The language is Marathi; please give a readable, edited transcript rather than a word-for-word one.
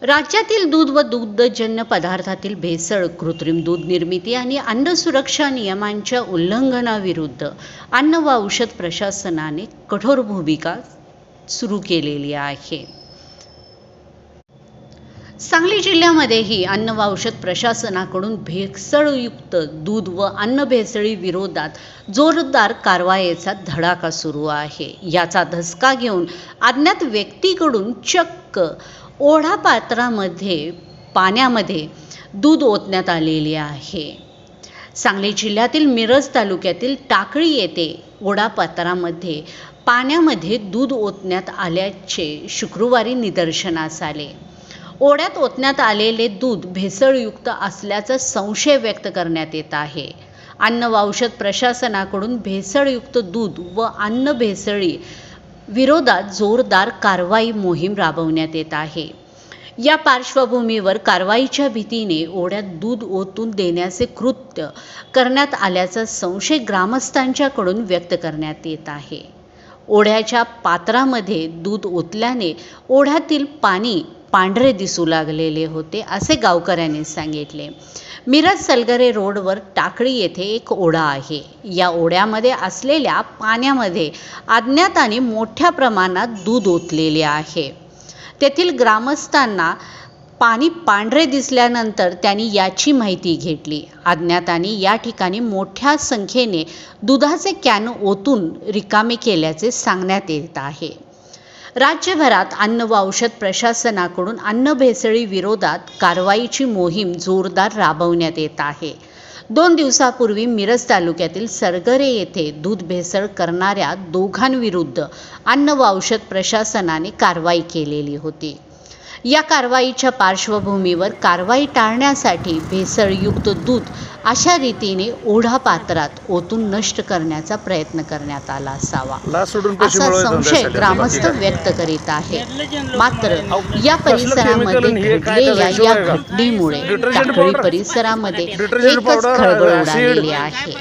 राज्यातील दूध व दुग्धजन्य पदार्थातील भेसळ, कृत्रिम दूध निर्मिती आणि अन्न सुरक्षा नियमांच्या उल्लंघनाविरुद्ध अन्न व औषध प्रशासनाने कठोर भूमिका सुरू केलेली आहे. सांगली जिल्ह्यामध्येही अन्न व औषध प्रशासनाकडून भेसळयुक्त दूध व अन्न भेसळी विरोधात जोरदार कारवाईचा धडाका सुरू आहे. याचा धसका घेऊन अज्ञात व्यक्तीकडून चक्क ओढापात्रामध्ये पाण्यामध्ये दूध ओतण्यात आलेले आहे. सांगली जिल्ह्यातील मिरज तालुक्यातील टाकळी येथे ओढापात्रामध्ये पाण्यामध्ये दूध ओतण्यात आल्याचे शुक्रवारी निदर्शनास आले. ओढ्यात ओतण्यात आलेले दूध भेसळयुक्त असल्याचा संशय व्यक्त करण्यात येत आहे. अन्न व औषध प्रशासनाकडून भेसळयुक्त दूध व अन्न भेसळी विरोधात जोरदार कारवाई मोहीम राबवण्यात येत आहे. या पार्श्वभूमीवर कारवाईच्या भीतीने ओढ्यात दूध ओतून देण्याचे कृत्य करण्यात आल्याचा संशय ग्रामस्थांच्याकडून व्यक्त करण्यात येत आहे. ओढ्याच्या पात्रामध्ये दूध ओतल्याने ओढ्यातील पाणी पांढरे दिसू लागलेले होते, असे गावकऱ्यांनी सांगितले. मिरज सलगरे रोडवर टाकळी येथे एक ओढा आहे. या ओढ्यामध्ये असलेल्या पाण्यामध्ये अज्ञाताने मोठ्या प्रमाणात दूध ओतलेले आहे. तेथील ग्रामस्थांना पाणी पांढरे दिसल्यानंतर त्यांनी याची माहिती घेतली. अज्ञाताने या ठिकाणी मोठ्या संख्येने दुधाचे कॅन ओतून रिकामे केल्याचे सांगण्यात येत आहे. राज्यभरात अन्न व औषध प्रशासनाकडून अन्न भेसळी विरोधात कारवाईची मोहीम जोरदार राबवण्यात येत आहे. 2 दिवसापूर्वी मिरज तालुक्यातील सरगरे येथे दूध भेसळ करणाऱ्या दोघांविरुद्ध अन्न व औषध प्रशासनाने कारवाई केलेली होती. या कारवाईच्या पार्श्वभूमीवर कारवाई टाळण्यासाठी भेसळयुक्त दूध अशा रीतीने ओढा पात्रात ओतून नष्ट करण्याचा प्रयत्न करण्यात आला असावा, असा संशय ग्रामस्थ व्यक्त करीत आहेत. मात्र या परिसरामध्ये घडलेल्या या घटनेमुळे टाकळी परिसरामध्ये एकच खळबळ उडालेली आहे.